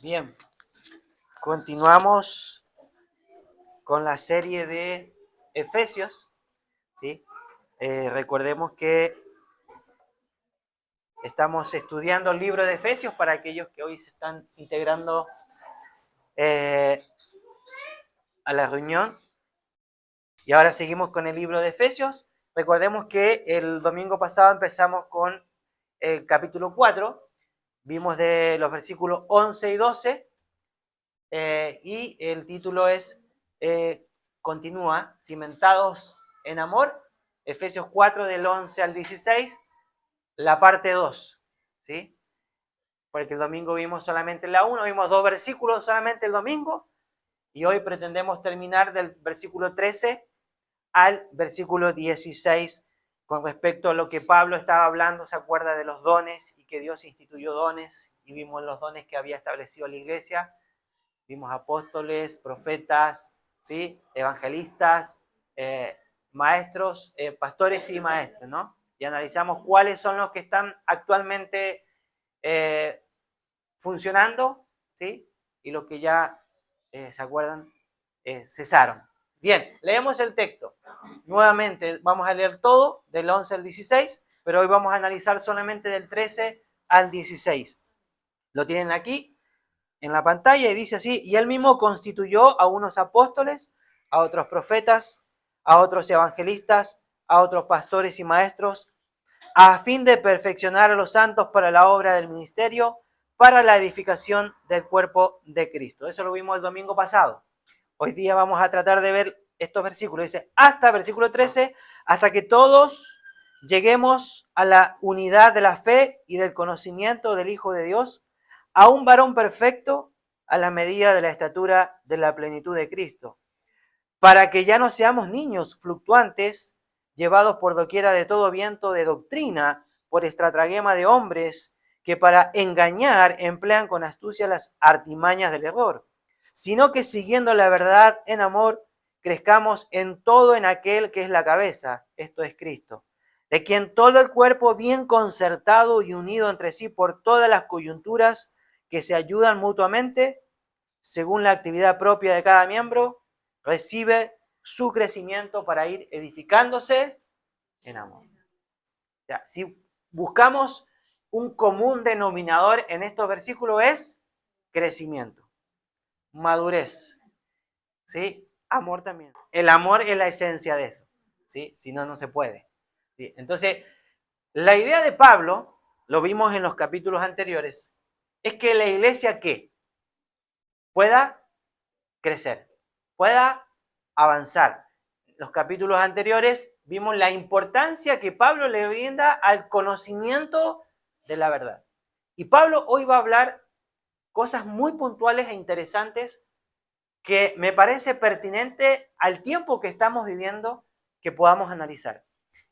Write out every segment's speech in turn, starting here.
Bien, continuamos con la serie de Efesios, ¿sí? Recordemos que estamos estudiando el libro de Efesios para aquellos que hoy se están integrando a la reunión. Y ahora seguimos con el libro de Efesios. Recordemos que el domingo pasado empezamos con el capítulo 4, vimos de los versículos 11 y 12, y el título es continúa, cimentados en amor, Efesios 4 del 11 al 16, la parte 2, ¿sí? Porque el domingo vimos solamente la 1, vimos 2 versículos solamente el domingo, y hoy pretendemos terminar del versículo 13 al versículo 16 con respecto a lo que Pablo estaba hablando. Se acuerda de los dones y que Dios instituyó dones, y vimos los dones que había establecido la iglesia. Vimos apóstoles, profetas, ¿sí? Evangelistas, maestros, pastores y maestros, ¿no? Y analizamos cuáles son los que están actualmente funcionando, ¿sí? Y los que ya, ¿se acuerdan? Cesaron. Bien, leemos el texto. Nuevamente vamos a leer todo, del 11 al 16, pero hoy vamos a analizar solamente del 13 al 16. Lo tienen aquí en la pantalla y dice así: y él mismo constituyó a unos apóstoles, a otros profetas, a otros evangelistas, a otros pastores y maestros, a fin de perfeccionar a los santos para la obra del ministerio, para la edificación del cuerpo de Cristo. Eso lo vimos el domingo pasado. Hoy día vamos a tratar de ver estos versículos. Dice, hasta versículo 13, hasta que todos lleguemos a la unidad de la fe y del conocimiento del Hijo de Dios, a un varón perfecto, a la medida de la estatura de la plenitud de Cristo, para que ya no seamos niños fluctuantes, llevados por doquiera de todo viento de doctrina, por estratagema de hombres, que para engañar emplean con astucia las artimañas del error, sino que siguiendo la verdad en amor, crezcamos en todo en aquel que es la cabeza, esto es Cristo, de quien todo el cuerpo bien concertado y unido entre sí por todas las coyunturas que se ayudan mutuamente, según la actividad propia de cada miembro, recibe su crecimiento para ir edificándose en amor. O sea, si buscamos un común denominador en estos versículos es crecimiento, madurez, ¿sí? Amor también. El amor es la esencia de eso, ¿sí? Si no, no se puede, ¿sí? Entonces, la idea de Pablo, lo vimos en los capítulos anteriores, es que la iglesia, ¿qué? Pueda crecer, pueda avanzar. En los capítulos anteriores vimos la importancia que Pablo le brinda al conocimiento de la verdad. Y Pablo hoy va a hablar cosas muy puntuales e interesantes que me parece pertinente al tiempo que estamos viviendo que podamos analizar.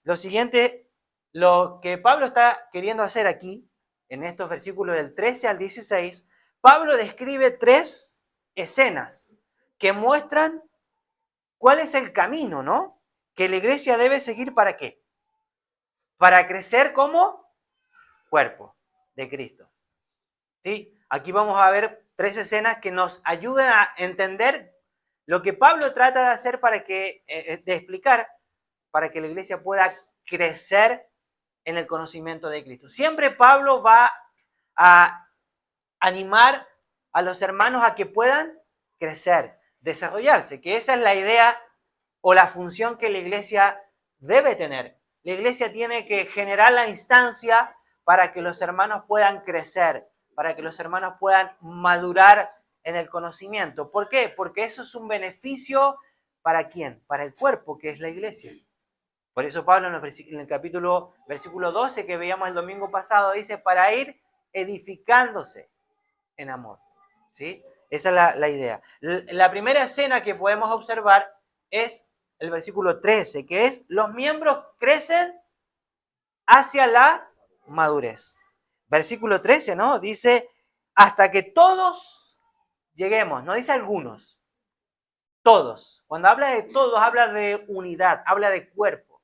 Lo siguiente, lo que Pablo está queriendo hacer aquí, en estos versículos del 13 al 16, Pablo describe 3 escenas que muestran cuál es el camino, ¿no? Que la iglesia debe seguir. ¿Para qué? Para crecer como cuerpo de Cristo. ¿Sí? Aquí vamos a ver 3 escenas que nos ayudan a entender lo que Pablo trata de hacer de explicar, para que la iglesia pueda crecer en el conocimiento de Cristo. Siempre Pablo va a animar a los hermanos a que puedan crecer, desarrollarse, que esa es la idea o la función que la iglesia debe tener. La iglesia tiene que generar la instancia para que los hermanos puedan crecer, para que los hermanos puedan madurar en el conocimiento. ¿Por qué? Porque eso es un beneficio ¿para quién? Para el cuerpo, que es la iglesia. Por eso Pablo en el versículo 12 que veíamos el domingo pasado dice, para ir edificándose en amor, ¿sí? Esa es la idea. La primera escena que podemos observar es el versículo 13, que es los miembros crecen hacia la madurez. Versículo 13, ¿no? Dice, hasta que todos lleguemos, no dice algunos, todos. Cuando habla de todos, habla de unidad, habla de cuerpo.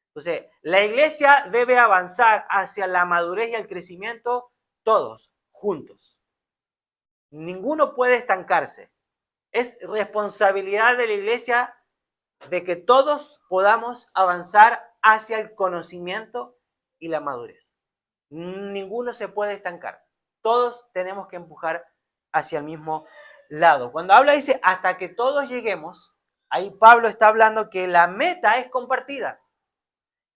Entonces, la iglesia debe avanzar hacia la madurez y el crecimiento todos, juntos. Ninguno puede estancarse. Es responsabilidad de la iglesia de que todos podamos avanzar hacia el conocimiento y la madurez. Ninguno se puede estancar. Todos tenemos que empujar hacia el mismo lado. Cuando habla dice hasta que todos lleguemos, ahí Pablo está hablando que la meta es compartida.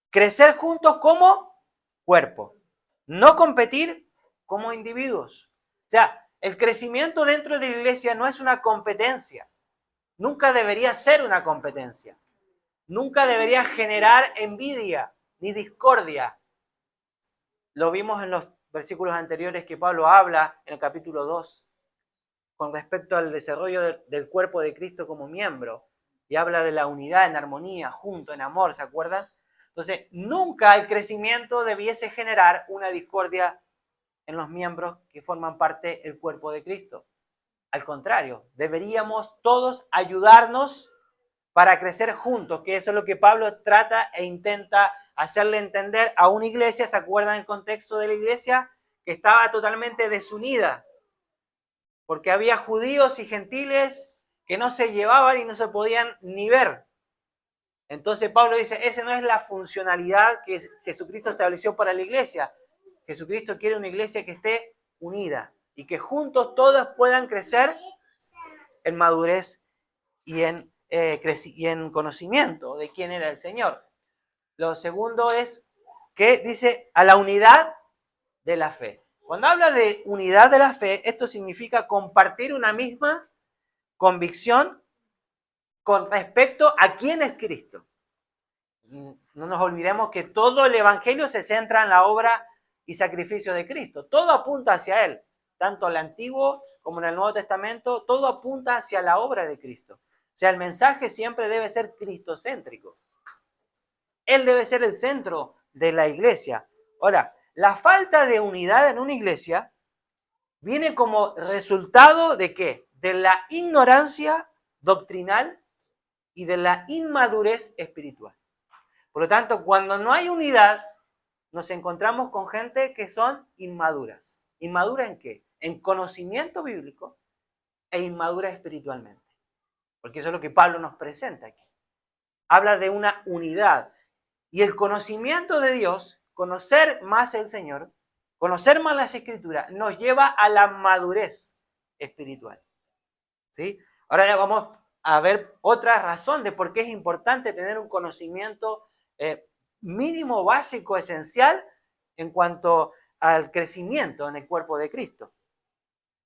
Crecer juntos como cuerpo. No competir como individuos. O sea, el crecimiento dentro de la iglesia no es una competencia. Nunca debería ser una competencia. Nunca debería generar envidia ni discordia. Lo vimos en los versículos anteriores que Pablo habla en el capítulo 2 con respecto al desarrollo del cuerpo de Cristo como miembro. Y habla de la unidad en armonía, junto, en amor, ¿se acuerdan? Entonces, nunca el crecimiento debiese generar una discordia en los miembros que forman parte del cuerpo de Cristo. Al contrario, deberíamos todos ayudarnos para crecer juntos, que eso es lo que Pablo trata e intenta hacerle entender a una iglesia. ¿Se acuerdan el contexto de la iglesia? Que estaba totalmente desunida, porque había judíos y gentiles que no se llevaban y no se podían ni ver. Entonces Pablo dice, esa no es la funcionalidad que Jesucristo estableció para la iglesia. Jesucristo quiere una iglesia que esté unida y que juntos todos puedan crecer en madurez y en conocimiento de quién era el Señor. Lo segundo es que dice a la unidad de la fe. Cuando habla de unidad de la fe, esto significa compartir una misma convicción con respecto a quién es Cristo. No nos olvidemos que todo el Evangelio se centra en la obra y sacrificio de Cristo. Todo apunta hacia Él. Tanto el Antiguo como en el Nuevo Testamento, todo apunta hacia la obra de Cristo. O sea, el mensaje siempre debe ser cristocéntrico. Él debe ser el centro de la iglesia. Ahora, la falta de unidad en una iglesia viene como resultado ¿de qué? De la ignorancia doctrinal y de la inmadurez espiritual. Por lo tanto, cuando no hay unidad, nos encontramos con gente que son inmaduras. ¿Inmadura en qué? En conocimiento bíblico e inmadura espiritualmente. Porque eso es lo que Pablo nos presenta aquí. Habla de una unidad. Y el conocimiento de Dios, conocer más el Señor, conocer más las Escrituras, nos lleva a la madurez espiritual. ¿Sí? Ahora ya vamos a ver otra razón de por qué es importante tener un conocimiento mínimo, básico, esencial en cuanto al crecimiento en el cuerpo de Cristo.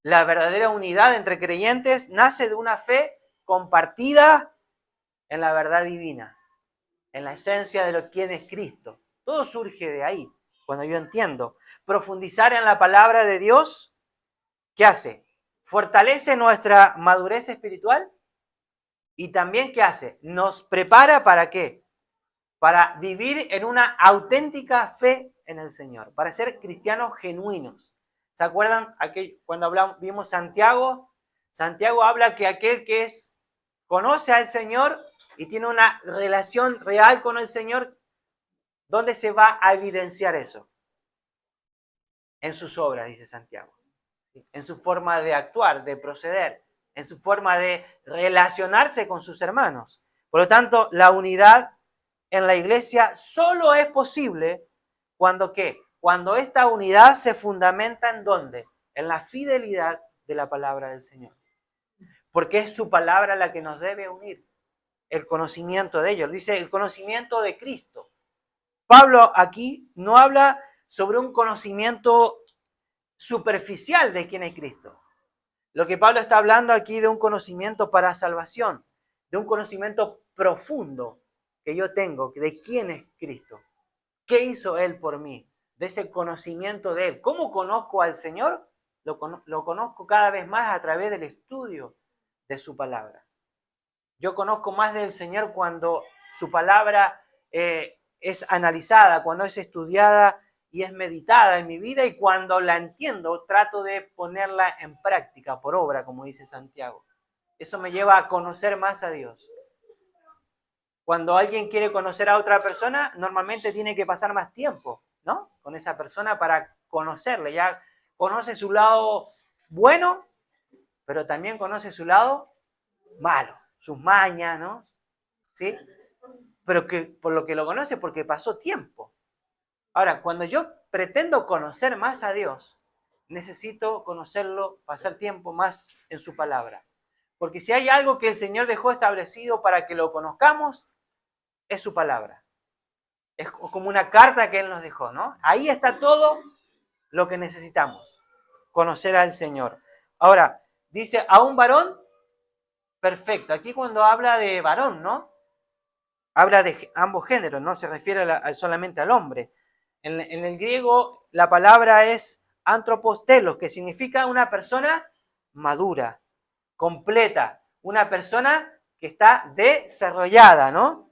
La verdadera unidad entre creyentes nace de una fe compartida en la verdad divina, en la esencia de quién es Cristo. Todo surge de ahí, cuando yo entiendo. Profundizar en la palabra de Dios, ¿qué hace? Fortalece nuestra madurez espiritual y también, ¿qué hace? Nos prepara ¿para qué? Para vivir en una auténtica fe en el Señor, para ser cristianos genuinos. ¿Se acuerdan cuando vimos Santiago? Santiago habla que aquel que conoce al Señor y tiene una relación real con el Señor, ¿dónde se va a evidenciar eso? En sus obras, dice Santiago. En su forma de actuar, de proceder, en su forma de relacionarse con sus hermanos. Por lo tanto, la unidad en la iglesia solo es posible cuando ¿qué? Cuando esta unidad se fundamenta ¿en dónde? En la fidelidad de la palabra del Señor. Porque es su palabra la que nos debe unir. El conocimiento de ellos. Dice el conocimiento de Cristo. Pablo aquí no habla sobre un conocimiento superficial de quién es Cristo. Lo que Pablo está hablando aquí de un conocimiento para salvación, de un conocimiento profundo que yo tengo de quién es Cristo. ¿Qué hizo Él por mí? De ese conocimiento de Él. ¿Cómo conozco al Señor? Lo conozco cada vez más a través del estudio de su palabra. Yo conozco más del Señor cuando su palabra es analizada, cuando es estudiada y es meditada en mi vida, y cuando la entiendo trato de ponerla en práctica, por obra, como dice Santiago. Eso me lleva a conocer más a Dios. Cuando alguien quiere conocer a otra persona, normalmente tiene que pasar más tiempo, ¿no? Con esa persona para conocerle. Ya conoce su lado bueno, pero también conoce su lado malo, sus mañas, ¿no? ¿Sí? Pero que por lo que lo conoce porque pasó tiempo. Ahora, cuando yo pretendo conocer más a Dios, necesito conocerlo, pasar tiempo más en su palabra. Porque si hay algo que el Señor dejó establecido para que lo conozcamos, es su palabra. Es como una carta que Él nos dejó, ¿no? Ahí está todo lo que necesitamos, conocer al Señor. Ahora, dice, a un varón perfecto. Aquí cuando habla de varón, ¿no? Habla de ambos géneros, no se refiere solamente al hombre. En el griego la palabra es antropostelos, que significa una persona madura, completa, una persona que está desarrollada, ¿no?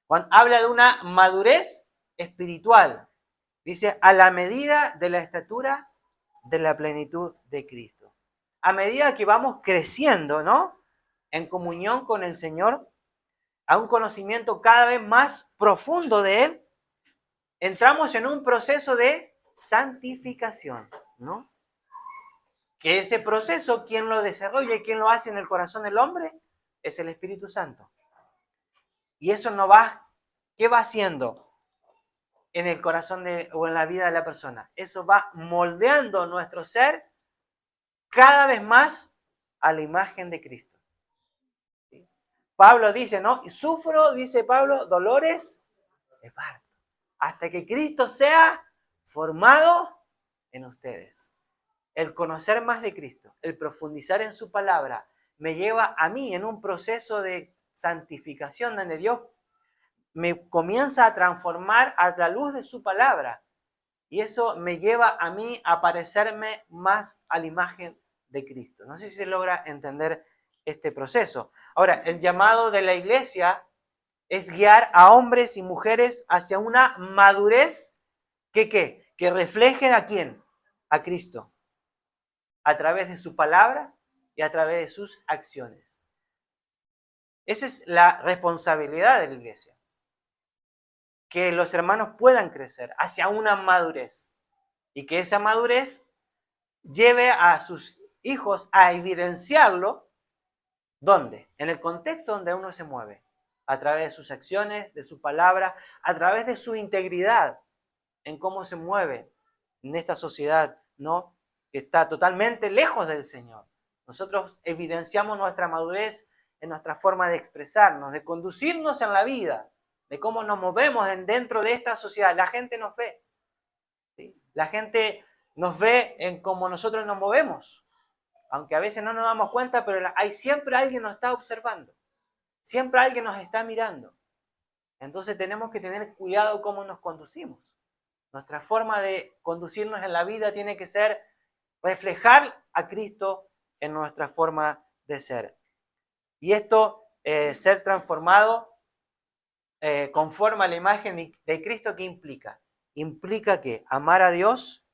Cuando habla de una madurez espiritual, dice a la medida de la estatura de la plenitud de Cristo. A medida que vamos creciendo, ¿no? En comunión con el Señor, a un conocimiento cada vez más profundo de Él, entramos en un proceso de santificación, ¿no? Que ese proceso, ¿quién lo desarrolla y quién lo hace en el corazón del hombre? Es el Espíritu Santo. Y eso no va, ¿qué va haciendo en el corazón o en la vida de la persona? Eso va moldeando nuestro ser cada vez más a la imagen de Cristo. ¿Sí? Pablo dice, ¿no? Y sufro, dice Pablo, dolores de parto, hasta que Cristo sea formado en ustedes. El conocer más de Cristo, el profundizar en su palabra, me lleva a mí en un proceso de santificación donde Dios me comienza a transformar a la luz de su palabra. Y eso me lleva a mí a parecerme más a la imagen de Cristo. No sé si se logra entender este proceso. Ahora, el llamado de la iglesia es guiar a hombres y mujeres hacia una madurez que ¿qué? Que reflejen ¿a quién? A Cristo. A través de su palabra y a través de sus acciones. Esa es la responsabilidad de la iglesia. Que los hermanos puedan crecer hacia una madurez. Y que esa madurez lleve a sus hijos a evidenciarlo. ¿Dónde? En el contexto donde uno se mueve. A través de sus acciones, de su palabra, a través de su integridad en cómo se mueve en esta sociedad, ¿no? Que está totalmente lejos del Señor. Nosotros evidenciamos nuestra madurez en nuestra forma de expresarnos, de conducirnos en la vida, de cómo nos movemos dentro de esta sociedad. La gente nos ve, ¿sí? La gente nos ve en cómo nosotros nos movemos, aunque a veces no nos damos cuenta, pero hay siempre alguien nos está observando, siempre alguien nos está mirando. Entonces tenemos que tener cuidado cómo nos conducimos. Nuestra forma de conducirnos en la vida tiene que ser reflejar a Cristo en nuestra forma de ser. Y esto, ser transformado conforme a la imagen de Cristo, ¿qué implica? Implica que amar a Dios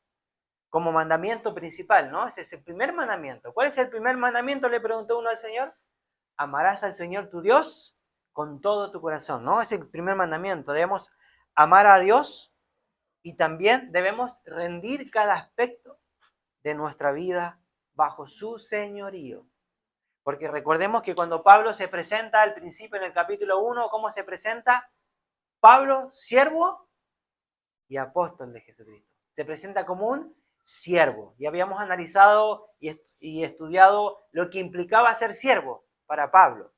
como mandamiento principal, ¿no? Ese es el primer mandamiento. ¿Cuál es el primer mandamiento? Le preguntó uno al Señor. Amarás al Señor tu Dios con todo tu corazón, ¿no? Es el primer mandamiento. Debemos amar a Dios y también debemos rendir cada aspecto de nuestra vida bajo su señorío. Porque recordemos que cuando Pablo se presenta al principio en el capítulo 1, ¿cómo se presenta? Pablo, siervo y apóstol de Jesucristo. Se presenta como un siervo. Y habíamos analizado y estudiado lo que implicaba ser siervo para Pablo.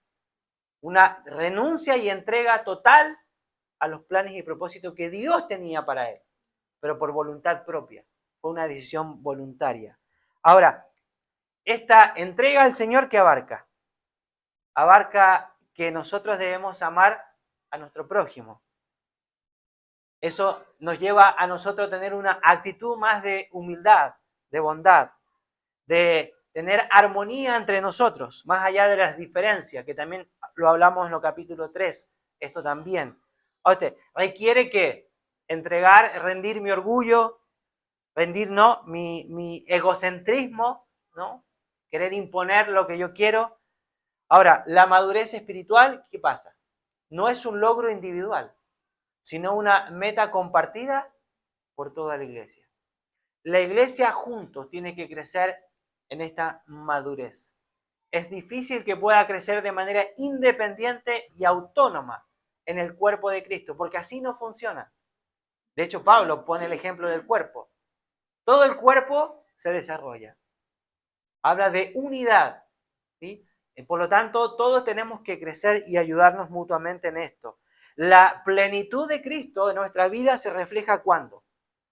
Una renuncia y entrega total a los planes y propósitos que Dios tenía para él, pero por voluntad propia. Fue una decisión voluntaria. Ahora, esta entrega al Señor, ¿qué abarca? Abarca que nosotros debemos amar a nuestro prójimo. Eso nos lleva a nosotros a tener una actitud más de humildad, de bondad, de tener armonía entre nosotros, más allá de las diferencias, que también lo hablamos en el capítulo 3, esto también. Requiere que entregar, rendir mi orgullo, rendir, ¿no? mi egocentrismo, ¿no? Querer imponer lo que yo quiero. Ahora, la madurez espiritual, ¿qué pasa? No es un logro individual, sino una meta compartida por toda la iglesia. La iglesia juntos tiene que crecer en esta madurez. es difícil que pueda crecer de manera independiente y autónoma en el cuerpo de Cristo, porque así no funciona. De hecho, Pablo pone el ejemplo del cuerpo. Todo el cuerpo se desarrolla. Habla de unidad, ¿sí? Por lo tanto, todos tenemos que crecer y ayudarnos mutuamente en esto. La plenitud de Cristo en nuestra vida se refleja ¿cuándo?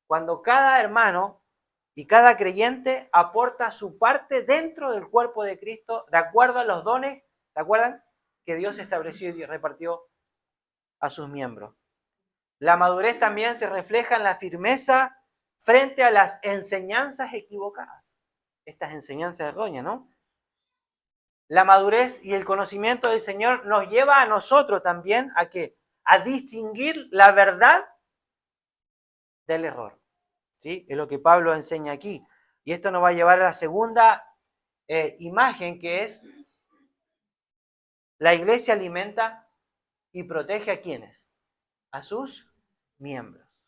Cuando cada hermano y cada creyente aporta su parte dentro del cuerpo de Cristo de acuerdo a los dones, ¿se acuerdan? Que Dios estableció y repartió a sus miembros. La madurez también se refleja en la firmeza frente a las enseñanzas equivocadas. Estas enseñanzas erróneas, ¿no? La madurez y el conocimiento del Señor nos lleva a nosotros también a ¿qué? A distinguir la verdad del error. ¿Sí? Es lo que Pablo enseña aquí. Y esto nos va a llevar a la segunda imagen, que es la iglesia alimenta y protege a ¿quiénes? A sus miembros.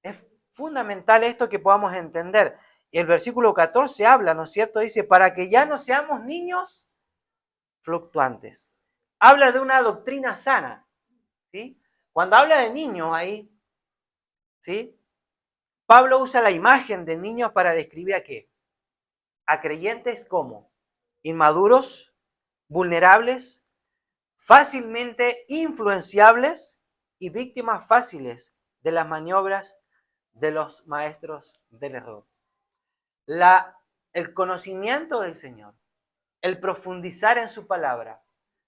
Es fundamental esto que podamos entender. Y el versículo 14 habla, ¿no es cierto? Dice, para que ya no seamos niños fluctuantes. Habla de una doctrina sana, ¿sí? Cuando habla de niños ahí, ¿sí? Pablo usa la imagen de niños para describir a qué. A creyentes como inmaduros, vulnerables, fácilmente influenciables y víctimas fáciles de las maniobras de los maestros del error. El conocimiento del Señor, el profundizar en su palabra,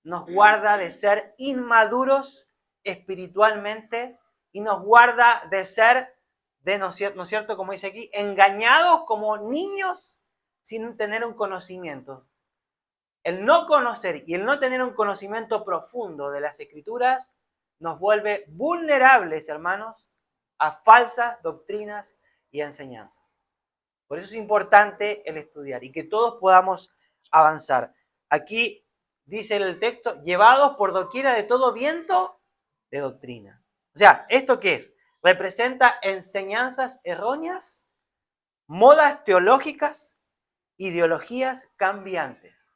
nos guarda de ser inmaduros espiritualmente y nos guarda de ser, ¿no es cierto? Como dice aquí, engañados como niños sin tener un conocimiento. El no conocer y el no tener un conocimiento profundo de las Escrituras nos vuelve vulnerables, hermanos, a falsas doctrinas y enseñanzas. Por eso es importante el estudiar y que todos podamos avanzar. Aquí dice el texto, llevados por doquiera de todo viento de doctrina. O sea, ¿esto qué es? Representa enseñanzas erróneas, modas teológicas, ideologías cambiantes.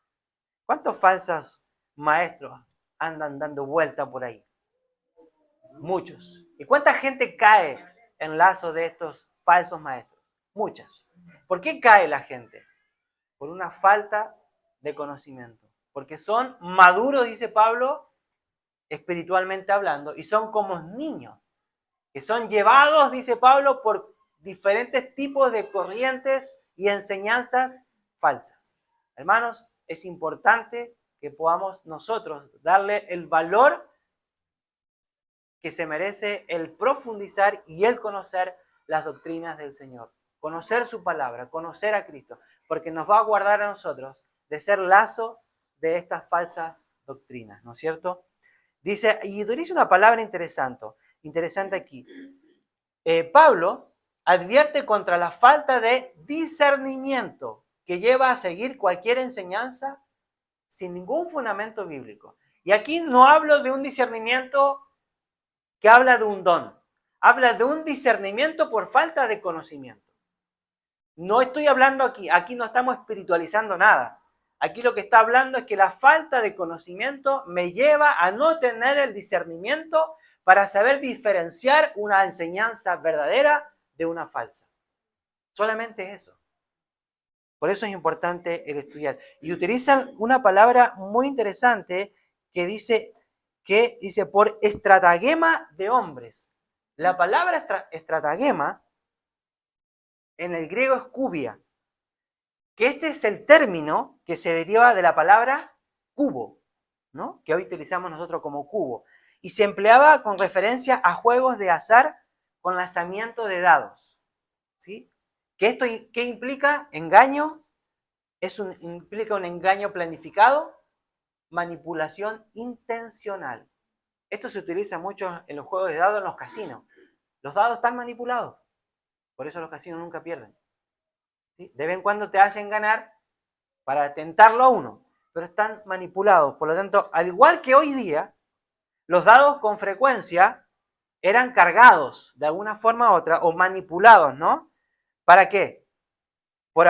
¿Cuántos falsos maestros andan dando vuelta por ahí? Muchos. ¿Y cuánta gente cae en lazo de estos falsos maestros? Muchas. ¿Por qué cae la gente? Por una falta de conocimiento. Porque son maduros, dice Pablo, espiritualmente hablando, y son como niños, que son llevados, dice Pablo, por diferentes tipos de corrientes y enseñanzas falsas. Hermanos, es importante que podamos nosotros darle el valor que se merece el profundizar y el conocer las doctrinas del Señor. Conocer su palabra, conocer a Cristo, porque nos va a guardar a nosotros de ser lazo de estas falsas doctrinas, ¿no es cierto? Dice, y utiliza una palabra interesante aquí. Pablo advierte contra la falta de discernimiento que lleva a seguir cualquier enseñanza sin ningún fundamento bíblico. Y aquí no hablo de un discernimiento que habla de un don, habla de un discernimiento por falta de conocimiento. No estoy hablando aquí no estamos espiritualizando nada. Aquí lo que está hablando es que la falta de conocimiento me lleva a no tener el discernimiento para saber diferenciar una enseñanza verdadera de una falsa. Solamente eso. Por eso es importante el estudiar. Y utilizan una palabra muy interesante que dice por estratagema de hombres. La palabra estratagema en el griego es cubia, que este es el término que se deriva de la palabra cubo, ¿no? Que hoy utilizamos nosotros como cubo. Y se empleaba con referencia a juegos de azar con lanzamiento de dados, ¿sí? ¿Que esto qué implica? Engaño, implica un engaño planificado, manipulación intencional. Esto se utiliza mucho en los juegos de dados en los casinos. Los dados están manipulados, por eso los casinos nunca pierden. ¿Sí? De vez en cuando te hacen ganar para tentarlo a uno, pero están manipulados. Por lo tanto, al igual que hoy día, los dados con frecuencia eran cargados de alguna forma u otra o manipulados, ¿no? ¿Para qué? Por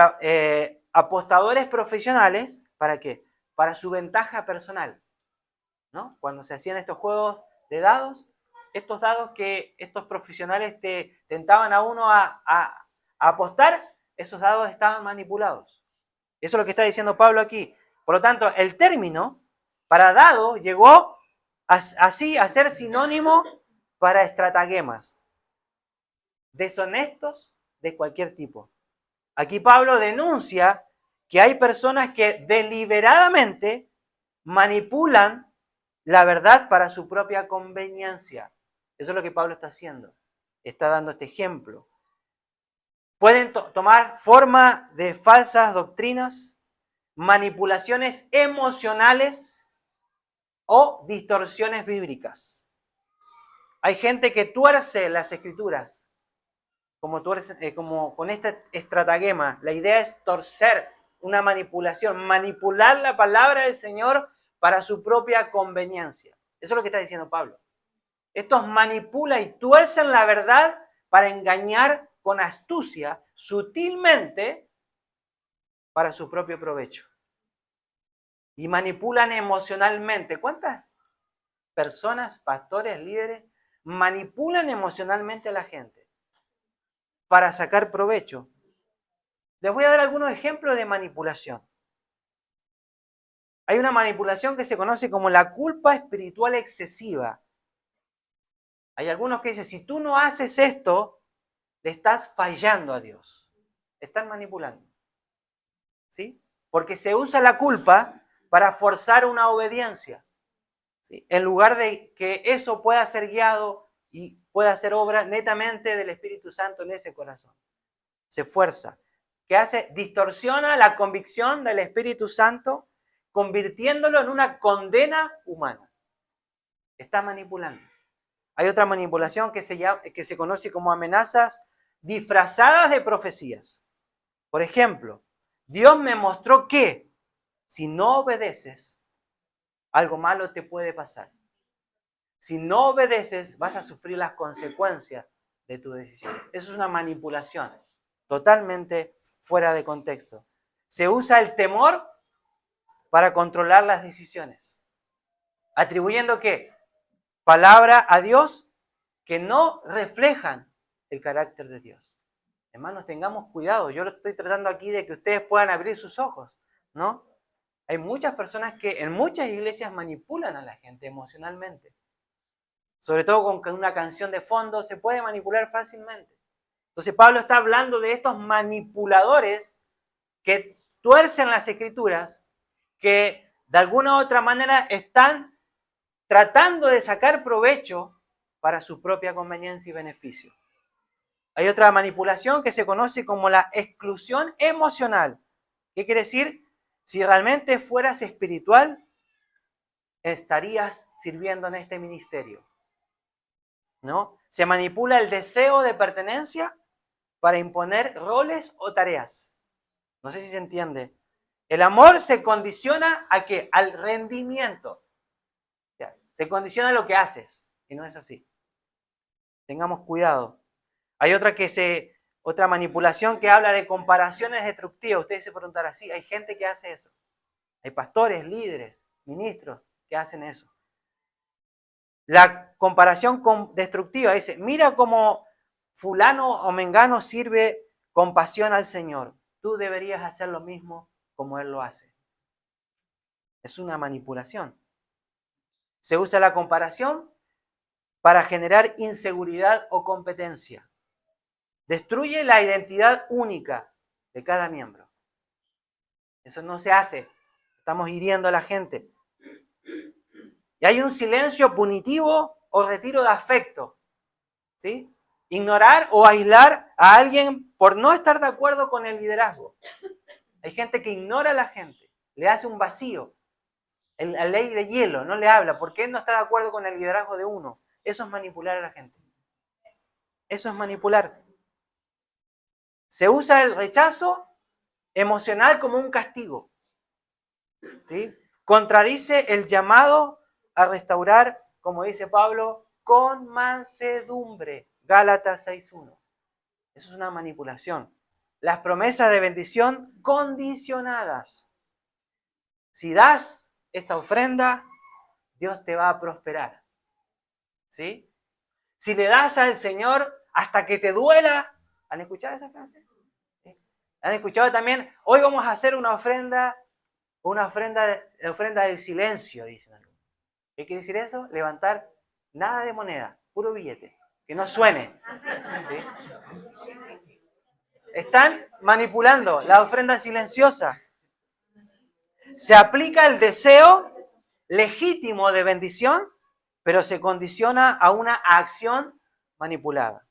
apostadores profesionales, ¿para qué? para su ventaja personal, ¿no? Cuando se hacían estos juegos de dados, estos dados que estos profesionales te tentaban a uno a apostar, esos dados estaban manipulados. Eso es lo que está diciendo Pablo aquí. Por lo tanto, el término para dado llegó así a ser sinónimo para estratagemas deshonestos de cualquier tipo. Aquí Pablo denuncia que hay personas que deliberadamente manipulan la verdad para su propia conveniencia. Eso es lo que Pablo está haciendo. Está dando este ejemplo. Pueden tomar forma de falsas doctrinas, manipulaciones emocionales o distorsiones bíblicas. Hay gente que tuerce las escrituras como con este estratagema. La idea es torcer, una manipulación, manipular la palabra del Señor para su propia conveniencia. Eso es lo que está diciendo Pablo. Estos manipulan y tuercen la verdad para engañar con astucia, sutilmente, para su propio provecho. Y manipulan emocionalmente. ¿Cuántas personas, pastores, líderes, manipulan emocionalmente a la gente para sacar provecho? Les voy a dar algunos ejemplos de manipulación. Hay una manipulación que se conoce como la culpa espiritual excesiva. Hay algunos que dicen, si tú no haces esto, le estás fallando a Dios. Están manipulando. ¿Sí? Porque se usa la culpa para forzar una obediencia. ¿Sí? En lugar de que eso pueda ser guiado y pueda ser obra netamente del Espíritu Santo en ese corazón. Se fuerza. ¿Qué hace? Distorsiona la convicción del Espíritu Santo, convirtiéndolo en una condena humana. Está manipulando. Hay otra manipulación que se conoce como amenazas disfrazadas de profecías. Por ejemplo, Dios me mostró que si no obedeces, algo malo te puede pasar. Si no obedeces, vas a sufrir las consecuencias de tu decisión. Eso es una manipulación totalmente fuera de contexto. Se usa el temor para controlar las decisiones, atribuyendo ¿qué? Palabra a Dios que no reflejan el carácter de Dios. Hermanos, tengamos cuidado. Yo lo estoy tratando aquí de que ustedes puedan abrir sus ojos, ¿no? Hay muchas personas que en muchas iglesias manipulan a la gente emocionalmente. Sobre todo con una canción de fondo se puede manipular fácilmente. Entonces Pablo está hablando de estos manipuladores que tuercen las escrituras, que de alguna u otra manera están tratando de sacar provecho para su propia conveniencia y beneficio. Hay otra manipulación que se conoce como la exclusión emocional. ¿Qué quiere decir? Si realmente fueras espiritual, estarías sirviendo en este ministerio, ¿no? Se manipula el deseo de pertenencia para imponer roles o tareas. No sé si se entiende. El amor se condiciona ¿a qué? Al rendimiento. O sea, se condiciona a lo que haces y no es así. Tengamos cuidado. Hay otra manipulación que habla de comparaciones destructivas. Ustedes se preguntarán, sí, hay gente que hace eso. Hay pastores, líderes, ministros que hacen eso. La comparación destructiva dice, mira cómo fulano o mengano sirve con pasión al Señor. Tú deberías hacer lo mismo como Él lo hace. Es una manipulación. Se usa la comparación para generar inseguridad o competencia. Destruye la identidad única de cada miembro. Eso no se hace. Estamos hiriendo a la gente. Y hay un silencio punitivo o retiro de afecto. ¿Sí? Ignorar o aislar a alguien por no estar de acuerdo con el liderazgo. Hay gente que ignora a la gente, le hace un vacío. La ley de hielo, no le habla. ¿Por qué no está de acuerdo con el liderazgo de uno? Eso es manipular a la gente. Eso es manipular. Se usa el rechazo emocional como un castigo. ¿Sí? Contradice el llamado a restaurar, como dice Pablo, con mansedumbre. Gálatas 6:1. Eso es una manipulación. Las promesas de bendición condicionadas. si das esta ofrenda, Dios te va a prosperar. ¿Sí? Si le das al Señor hasta que te duela. ¿Han escuchado esa frase? ¿Sí? ¿Han escuchado también? Hoy vamos a hacer una ofrenda de silencio, dicen algunos. ¿Qué quiere decir eso? Levantar nada de moneda, puro billete, que no suene. ¿Sí? Están manipulando la ofrenda silenciosa. Se aplica el deseo legítimo de bendición, pero se condiciona a una acción manipulada.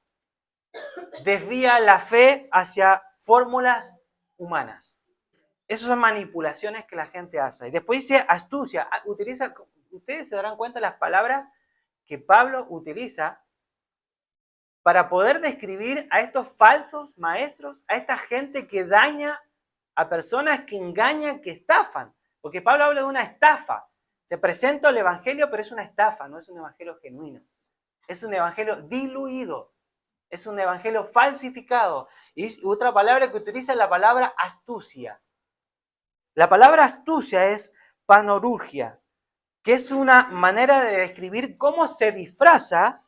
Desvía la fe hacia fórmulas humanas. Esas son manipulaciones que la gente hace. Y después dice astucia. Ustedes se darán cuenta de las palabras que Pablo utiliza para poder describir a estos falsos maestros, a esta gente que daña a personas, que engañan, que estafan. Porque Pablo habla de una estafa. Se presenta el evangelio, pero es una estafa, no es un evangelio genuino. Es un evangelio diluido. Es un evangelio falsificado. Y otra palabra que utiliza es la palabra astucia. La palabra astucia es panorurgia, que es una manera de describir cómo se disfraza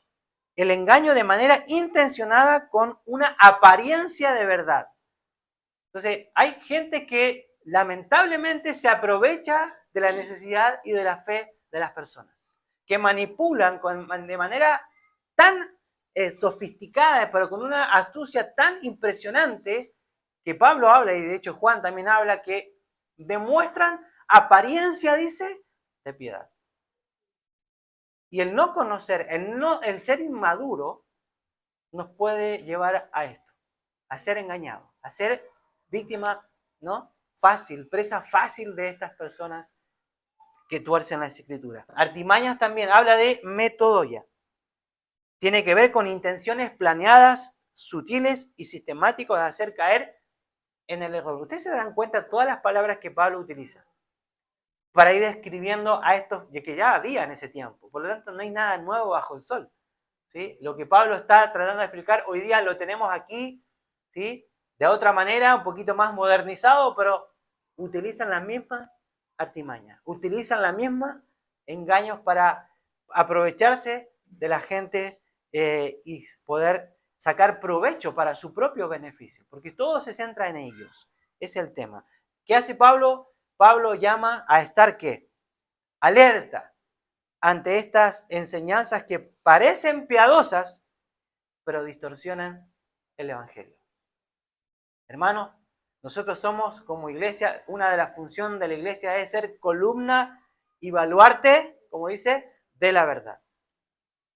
el engaño de manera intencionada con una apariencia de verdad. Entonces, hay gente que lamentablemente se aprovecha de la necesidad y de la fe de las personas, que manipulan de manera tan sofisticada, pero con una astucia tan impresionante, que Pablo habla, y de hecho Juan también habla, que demuestran apariencia, dice, de piedad. Y el no conocer, el ser inmaduro, nos puede llevar a esto, a ser engañado, a ser víctima, ¿no? Fácil, presa fácil de estas personas que tuercen las escrituras. Artimañas también habla de metodoia. Tiene que ver con intenciones planeadas, sutiles y sistemáticos de hacer caer en el error. Ustedes se dan cuenta de todas las palabras que Pablo utiliza para ir describiendo a estos que ya había en ese tiempo. Por lo tanto, no hay nada nuevo bajo el sol. ¿Sí? Lo que Pablo está tratando de explicar hoy día lo tenemos aquí, ¿sí? De otra manera, un poquito más modernizado, pero utilizan las mismas artimañas, utilizan las mismas engaños para aprovecharse de la gente y poder sacar provecho para su propio beneficio, porque todo se centra en ellos. Ese es el tema. ¿Qué hace Pablo? Pablo llama a estar, ¿qué? Alerta ante estas enseñanzas que parecen piadosas, pero distorsionan el evangelio. Hermanos, nosotros somos como iglesia, una de las funciones de la iglesia es ser columna y baluarte, como dice, de la verdad.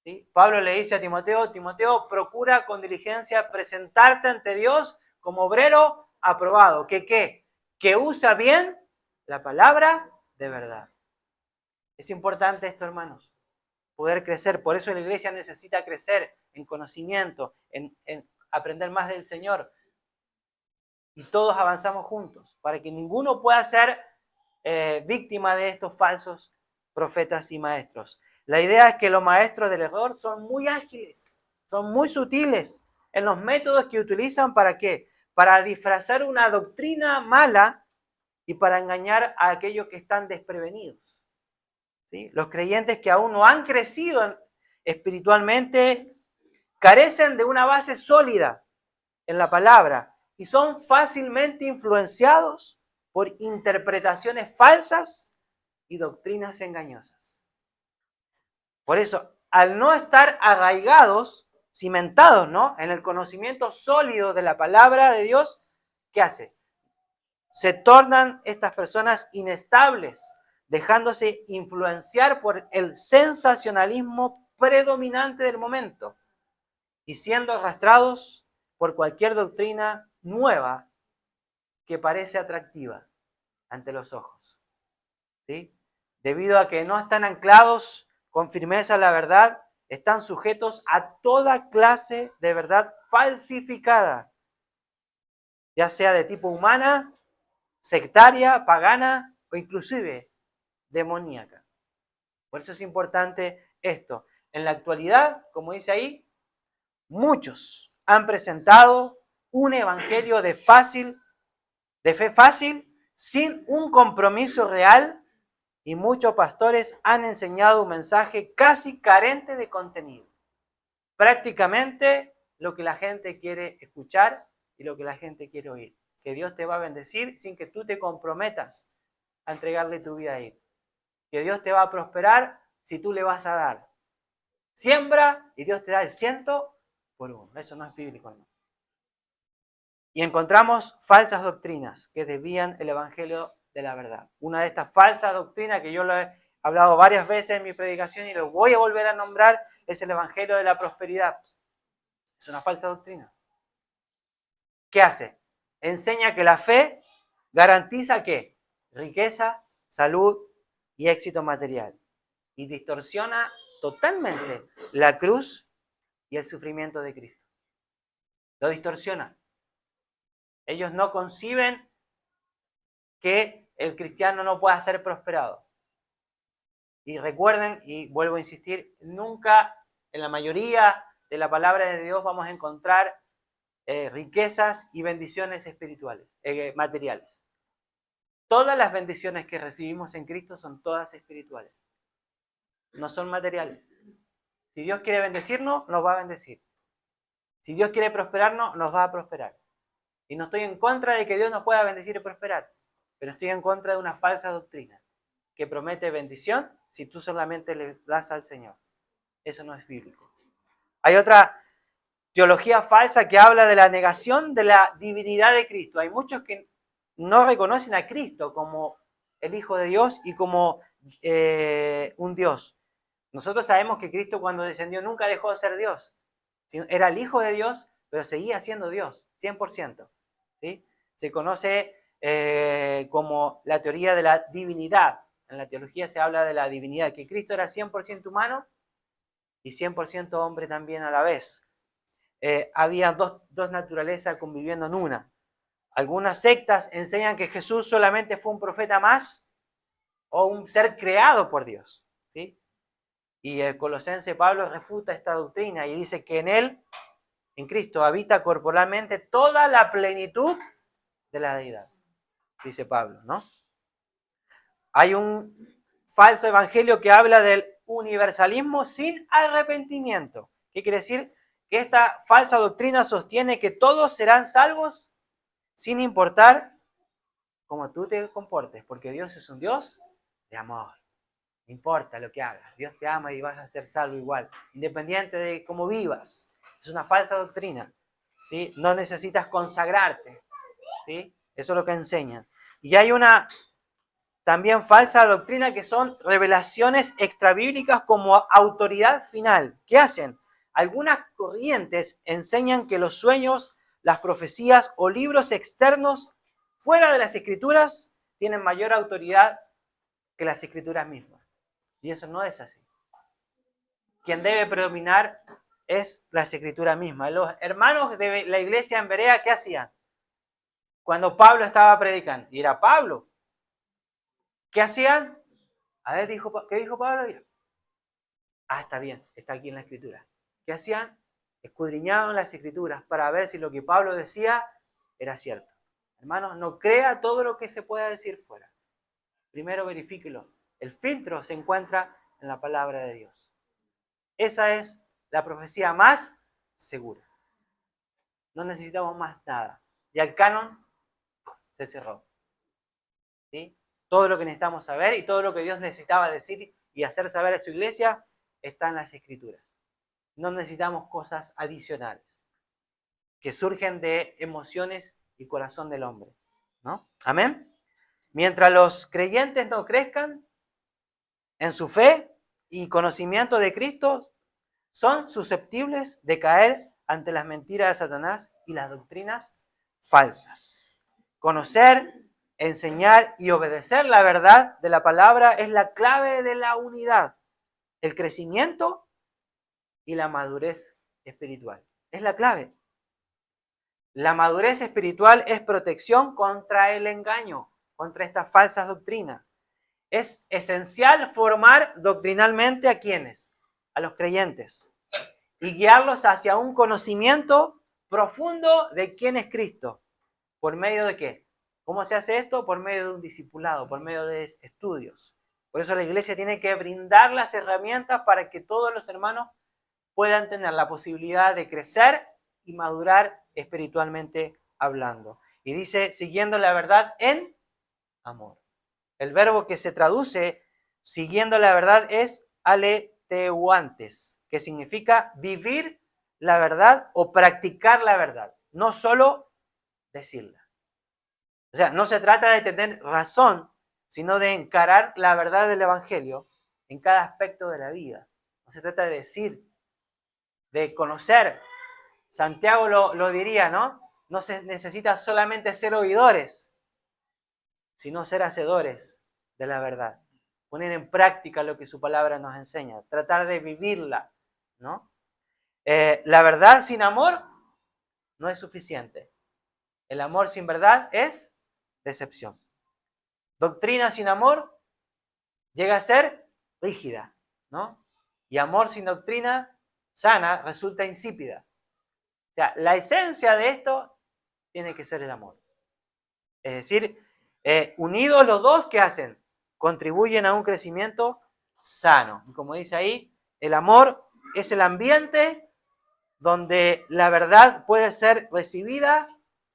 ¿Sí? Pablo le dice a Timoteo, Timoteo, procura con diligencia presentarte ante Dios como obrero aprobado. ¿Que qué? Que usa bien la palabra de verdad. Es importante esto, hermanos, poder crecer. Por eso la iglesia necesita crecer en conocimiento, en aprender más del Señor. Y todos avanzamos juntos, para que ninguno pueda ser víctima de estos falsos profetas y maestros. La idea es que los maestros del error son muy ágiles, son muy sutiles en los métodos que utilizan ¿para qué? Para disfrazar una doctrina mala y para engañar a aquellos que están desprevenidos. ¿Sí? Los creyentes que aún no han crecido espiritualmente carecen de una base sólida en la palabra y son fácilmente influenciados por interpretaciones falsas y doctrinas engañosas. Por eso, al no estar arraigados, cimentados, ¿no?, en el conocimiento sólido de la palabra de Dios, ¿qué hace? Se tornan estas personas inestables, dejándose influenciar por el sensacionalismo predominante del momento y siendo arrastrados por cualquier doctrina nueva que parece atractiva ante los ojos. ¿Sí? Debido a que no están anclados con firmeza a la verdad, están sujetos a toda clase de verdad falsificada, ya sea de tipo humana, sectaria, pagana o inclusive demoníaca. Por eso es importante esto. En la actualidad, como dice ahí, muchos han presentado un evangelio de fe fácil, sin un compromiso real, y muchos pastores han enseñado un mensaje casi carente de contenido. Prácticamente lo que la gente quiere escuchar y lo que la gente quiere oír. Que Dios te va a bendecir sin que tú te comprometas a entregarle tu vida a Él. Que Dios te va a prosperar si tú le vas a dar. Siembra y Dios te da el 100 por 1. Eso no es bíblico, hermano. Y encontramos falsas doctrinas que desvían el evangelio de la verdad. Una de estas falsas doctrinas que yo lo he hablado varias veces en mi predicación y lo voy a volver a nombrar es el evangelio de la prosperidad. Es una falsa doctrina. ¿Qué hace? Enseña que la fe garantiza ¿qué? Riqueza, salud y éxito material. Y distorsiona totalmente la cruz y el sufrimiento de Cristo. Lo distorsiona. Ellos no conciben que el cristiano no pueda ser prosperado. Y recuerden, y vuelvo a insistir, nunca en la mayoría de la palabra de Dios vamos a encontrar riquezas y bendiciones espirituales, materiales. Todas las bendiciones que recibimos en Cristo son todas espirituales. No son materiales. Si Dios quiere bendecirnos, nos va a bendecir. Si Dios quiere prosperarnos, nos va a prosperar. Y no estoy en contra de que Dios nos pueda bendecir y prosperar, pero estoy en contra de una falsa doctrina que promete bendición si tú solamente le das al Señor. Eso no es bíblico. Hay otra teología falsa que habla de la negación de la divinidad de Cristo. Hay muchos que no reconocen a Cristo como el Hijo de Dios y como un Dios. Nosotros sabemos que Cristo cuando descendió nunca dejó de ser Dios. Era el Hijo de Dios, pero seguía siendo Dios, 100%. ¿Sí? Se conoce como la teoría de la divinidad. En la teología se habla de la divinidad, que Cristo era 100% humano y 100% hombre también a la vez. Había dos naturalezas conviviendo en una. Algunas sectas enseñan que Jesús solamente fue un profeta más o un ser creado por Dios. ¿Sí? Y el colosense Pablo refuta esta doctrina y dice que en él, en Cristo, habita corporalmente toda la plenitud de la deidad, dice Pablo, ¿no? Hay un falso evangelio que habla del universalismo sin arrepentimiento. ¿Qué quiere decir? Que esta falsa doctrina sostiene que todos serán salvos sin importar cómo tú te comportes, porque Dios es un Dios de amor. No importa lo que hagas, Dios te ama y vas a ser salvo igual, independiente de cómo vivas. Es una falsa doctrina, ¿sí? No necesitas consagrarte, ¿sí? Eso es lo que enseñan. Y hay una también falsa doctrina que son revelaciones extrabíblicas como autoridad final. ¿Qué hacen? Algunas corrientes enseñan que los sueños, las profecías o libros externos fuera de las escrituras tienen mayor autoridad que las escrituras mismas. Y eso no es así. Quien debe predominar es las escrituras mismas. Los hermanos de la iglesia en Berea, ¿qué hacían? Cuando Pablo estaba predicando, y era Pablo, ¿qué hacían? A ver, ¿qué dijo Pablo? Ah, está bien, está aquí en la escritura. ¿Qué hacían? Escudriñaban las escrituras para ver si lo que Pablo decía era cierto. Hermanos, no crea todo lo que se pueda decir fuera. Primero verifíquelo. El filtro se encuentra en la palabra de Dios. Esa es la profecía más segura. No necesitamos más nada. Ya el canon se cerró. ¿Sí? Todo lo que necesitamos saber y todo lo que Dios necesitaba decir y hacer saber a su iglesia está en las escrituras. No necesitamos cosas adicionales que surgen de emociones y corazón del hombre, ¿no? Amén. Mientras los creyentes no crezcan en su fe y conocimiento de Cristo, son susceptibles de caer ante las mentiras de Satanás y las doctrinas falsas. Conocer, enseñar y obedecer la verdad de la palabra es la clave de la unidad, el crecimiento y la madurez espiritual. Es la clave. La madurez espiritual es protección contra el engaño, contra estas falsas doctrinas. Es esencial formar doctrinalmente a quienes, a los creyentes, y guiarlos hacia un conocimiento profundo de quién es Cristo. ¿Por medio de qué? ¿Cómo se hace esto? Por medio de un discipulado, por medio de estudios. Por eso la iglesia tiene que brindar las herramientas para que todos los hermanos puedan tener la posibilidad de crecer y madurar espiritualmente hablando. Y dice, siguiendo la verdad en amor. El verbo que se traduce siguiendo la verdad es aleteuantes, que significa vivir la verdad o practicar la verdad, no solo decirla. O sea, no se trata de tener razón, sino de encarar la verdad del Evangelio en cada aspecto de la vida. No se trata de decir, de conocer. Santiago lo diría, ¿no? No se necesita solamente ser oidores, sino ser hacedores de la verdad. Poner en práctica lo que su palabra nos enseña, tratar de vivirla, ¿no? La verdad sin amor no es suficiente. El amor sin verdad es decepción. Doctrina sin amor llega a ser rígida, ¿no? Y amor sin doctrina sana resulta insípida. O sea, la esencia de esto tiene que ser el amor. Es decir, unidos los dos, ¿qué hacen? Contribuyen a un crecimiento sano. Y como dice ahí, el amor es el ambiente donde la verdad puede ser recibida,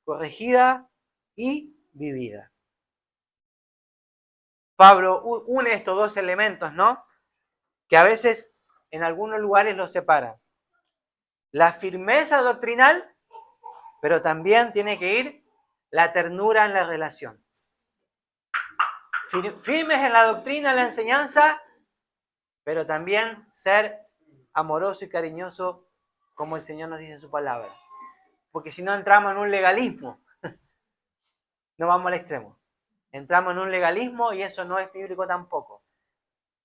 corregida y vivida. Pablo une estos dos elementos, ¿no? Que a veces en algunos lugares los separan. La firmeza doctrinal, pero también tiene que ir la ternura en la relación. Firmes en la doctrina, en la enseñanza, pero también ser amoroso y cariñoso como el Señor nos dice en su palabra. Porque si no entramos en un legalismo, no vamos al extremo. Entramos en un legalismo y eso no es bíblico tampoco.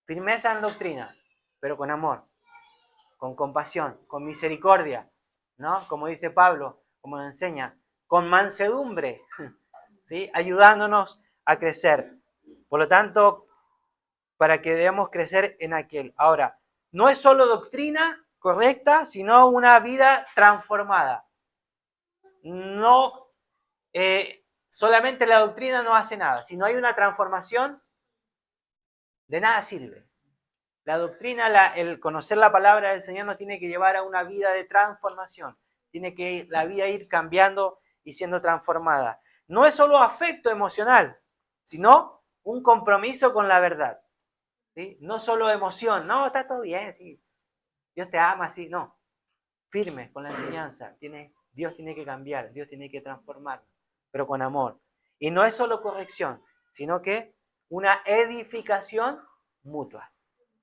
Firmeza en doctrina, pero con amor, con compasión, con misericordia, ¿no? Como dice Pablo, como nos enseña, con mansedumbre, ¿sí? Ayudándonos a crecer. Por lo tanto, para que debamos crecer en aquel. Ahora, no es solo doctrina correcta, sino una vida transformada. No, solamente la doctrina no hace nada. Si no hay una transformación, de nada sirve. La doctrina, el conocer la palabra del Señor nos tiene que llevar a una vida de transformación. Tiene que la vida ir cambiando y siendo transformada. No es solo afecto emocional, sino un compromiso con la verdad. ¿Sí? No solo emoción, no, está todo bien, sí, Dios te ama, sí, no. Firme con la enseñanza. Dios tiene que cambiar, Dios tiene que transformar, pero con amor. Y no es solo corrección, sino que una edificación mutua.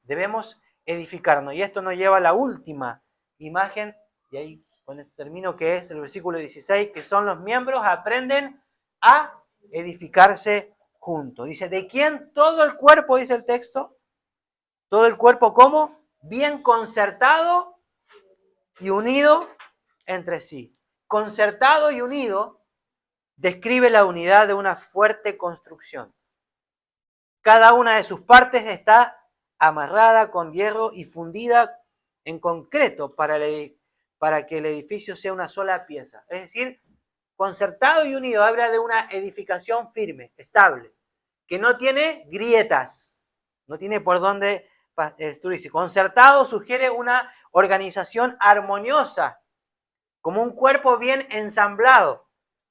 Debemos edificarnos. Y esto nos lleva a la última imagen, y ahí con esto termino, que es el versículo 16, que son los miembros aprenden a edificarse juntos. Dice, ¿de quién todo el cuerpo, dice el texto? Todo el cuerpo, ¿cómo? Bien concertado y unido entre sí. Concertado y unido describe la unidad de una fuerte construcción. Cada una de sus partes está amarrada con hierro y fundida en concreto para que el edificio sea una sola pieza. Es decir, concertado y unido habla de una edificación firme, estable, que no tiene grietas, no tiene por dónde destruirse. Concertado sugiere una organización armoniosa, como un cuerpo bien ensamblado,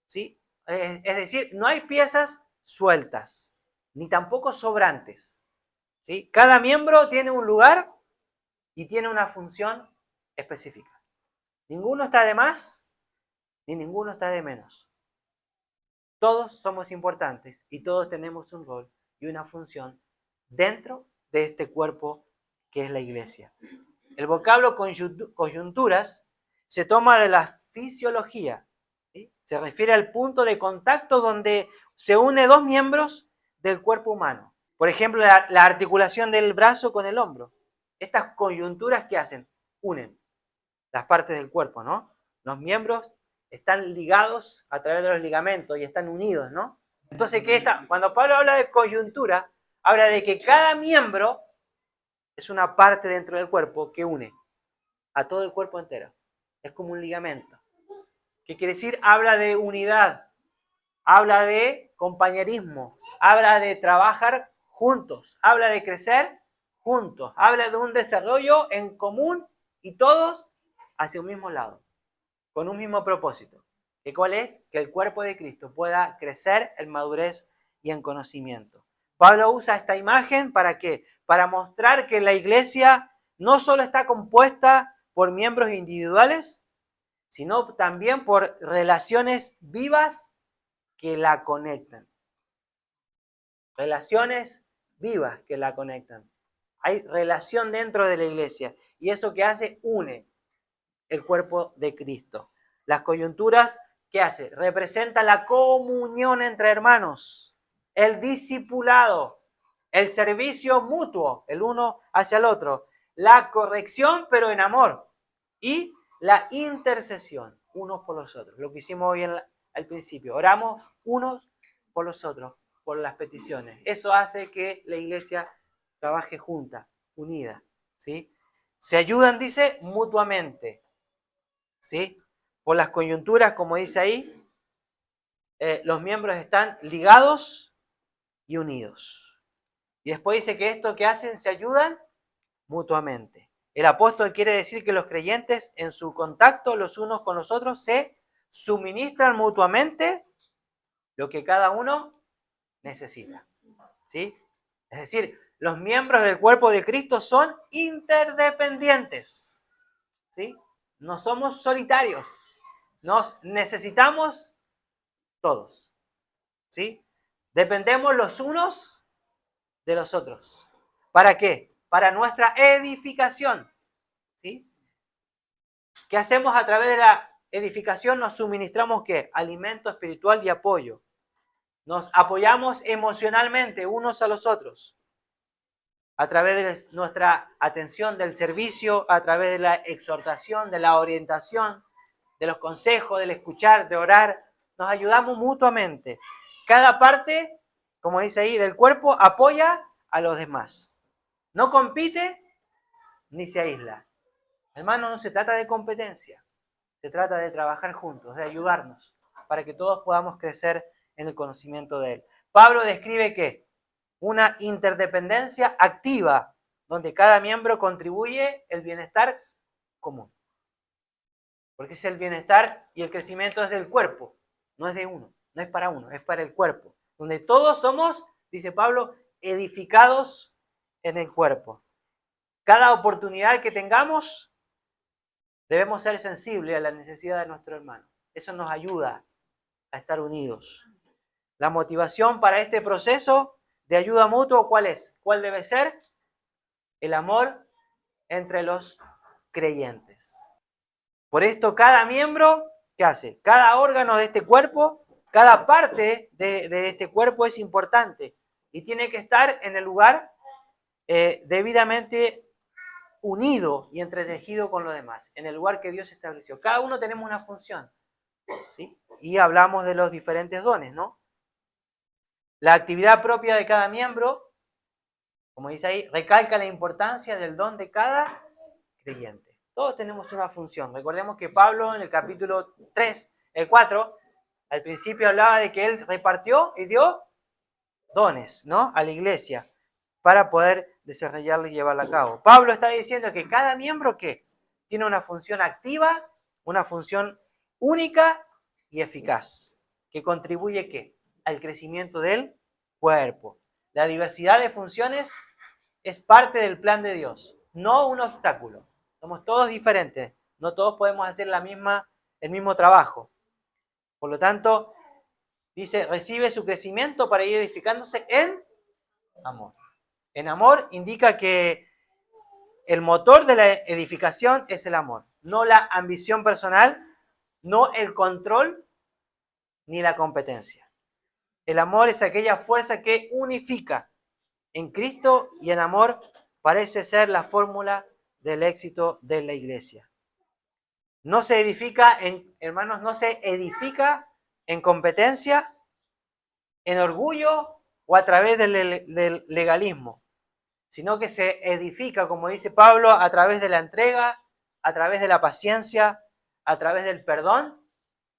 ¿sí? Es decir, no hay piezas sueltas, ni tampoco sobrantes, ¿sí? Cada miembro tiene un lugar y tiene una función específica. Ninguno está de más, ni ninguno está de menos. Todos somos importantes y todos tenemos un rol y una función dentro de este cuerpo que es la iglesia. El vocablo coyunturas se toma de la fisiología, ¿sí? Se refiere al punto de contacto donde se une dos miembros del cuerpo humano. Por ejemplo, la articulación del brazo con el hombro. Estas coyunturas, ¿qué hacen? Unen las partes del cuerpo, ¿no? Los miembros están ligados a través de los ligamentos y están unidos, ¿no? Entonces, cuando Pablo habla de coyuntura, habla de que cada miembro es una parte dentro del cuerpo que une a todo el cuerpo entero. Es como un ligamento. ¿Qué quiere decir? Habla de unidad, habla de compañerismo, habla de trabajar juntos, habla de crecer juntos, habla de un desarrollo en común y todos hacia un mismo lado, con un mismo propósito. ¿Y cuál es? Que el cuerpo de Cristo pueda crecer en madurez y en conocimiento. Pablo usa esta imagen ¿para qué? Para mostrar que la iglesia no solo está compuesta por miembros individuales, sino también por relaciones vivas que la conectan. Relaciones vivas que la conectan. Hay relación dentro de la iglesia y eso que hace une el cuerpo de Cristo. Las coyunturas, ¿qué hace? Representa la comunión entre hermanos, el discipulado, el servicio mutuo, el uno hacia el otro, la corrección pero en amor y la intercesión unos por los otros. Lo que hicimos hoy al principio, oramos unos por los otros, por las peticiones. Eso hace que la iglesia trabaje junta, unida, ¿sí? Se ayudan, dice, mutuamente, ¿sí? Por las coyunturas, como dice ahí, los miembros están ligados y unidos. Y después dice que esto que hacen se ayudan mutuamente. El apóstol quiere decir que los creyentes en su contacto los unos con los otros se suministran mutuamente lo que cada uno necesita, ¿sí? Es decir, los miembros del cuerpo de Cristo son interdependientes, ¿sí? No somos solitarios, nos necesitamos todos, ¿sí? Dependemos los unos de los otros. ¿Para qué? Para nuestra edificación, ¿sí? ¿Qué hacemos a través de la edificación? Nos suministramos, ¿qué? Alimento espiritual y apoyo. Nos apoyamos emocionalmente unos a los otros. A través de nuestra atención del servicio, a través de la exhortación, de la orientación, de los consejos, del escuchar, de orar, nos ayudamos mutuamente. Cada parte, como dice ahí, del cuerpo apoya a los demás. No compite ni se aísla. Hermano, no se trata de competencia, se trata de trabajar juntos, de ayudarnos, para que todos podamos crecer en el conocimiento de Él. Pablo describe ¿qué? Una interdependencia activa, donde cada miembro contribuye el bienestar común. Porque es el bienestar y el crecimiento es del cuerpo, no es de uno, no es para uno, es para el cuerpo. Donde todos somos, dice Pablo, edificados en el cuerpo. Cada oportunidad que tengamos, debemos ser sensibles a la necesidad de nuestro hermano. Eso nos ayuda a estar unidos. La motivación para este proceso de ayuda mutua, ¿cuál es? ¿Cuál debe ser? El amor entre los creyentes. Por esto cada miembro, ¿qué hace? Cada órgano de este cuerpo, cada parte de este cuerpo es importante y tiene que estar en el lugar debidamente unido y entretejido con lo demás, en el lugar que Dios estableció. Cada uno tenemos una función, ¿sí? Y hablamos de los diferentes dones, ¿no? La actividad propia de cada miembro, como dice ahí, recalca la importancia del don de cada creyente. Todos tenemos una función. Recordemos que Pablo en el capítulo 3, el 4, al principio hablaba de que él repartió y dio dones, ¿no? A la iglesia para poder desarrollarla y llevarla a cabo. Pablo está diciendo que cada miembro ¿qué? Tiene una función activa, una función única y eficaz, que contribuye ¿qué? Al crecimiento del cuerpo. La diversidad de funciones es parte del plan de Dios, no un obstáculo. Somos todos diferentes, no todos podemos hacer el mismo trabajo. Por lo tanto, dice, recibe su crecimiento para ir edificándose en amor. En amor indica que el motor de la edificación es el amor, no la ambición personal, no el control ni la competencia. El amor es aquella fuerza que unifica. En Cristo y en amor parece ser la fórmula del éxito de la iglesia. No se edifica hermanos, no se edifica en competencia, en orgullo o a través del legalismo, sino que se edifica, como dice Pablo, a través de la entrega, a través de la paciencia, a través del perdón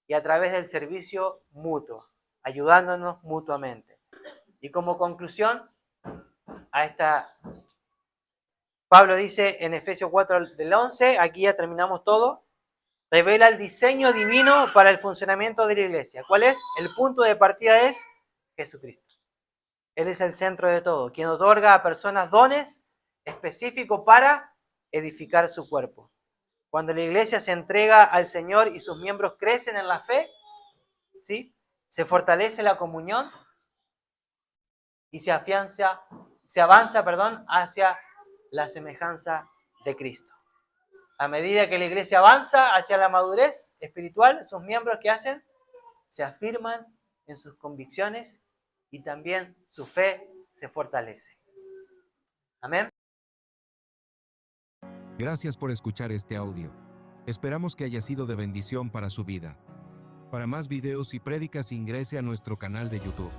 y a través del servicio mutuo. ayudándonos mutuamente. Y como conclusión a esta, Pablo dice en Efesios 4 del 11, aquí ya terminamos todo, revela el diseño divino para el funcionamiento de la iglesia. ¿Cuál es? El punto de partida es Jesucristo. Él es el centro de todo, quien otorga a personas dones específicos para edificar su cuerpo. Cuando la iglesia se entrega al Señor y sus miembros crecen en la fe, ¿sí? Se fortalece la comunión y se avanza, hacia la semejanza de Cristo. A medida que la iglesia avanza hacia la madurez espiritual, sus miembros, ¿qué hacen? Se afirman en sus convicciones y también su fe se fortalece. Amén. Gracias por escuchar este audio. Esperamos que haya sido de bendición para su vida. Para más videos y prédicas ingrese a nuestro canal de YouTube.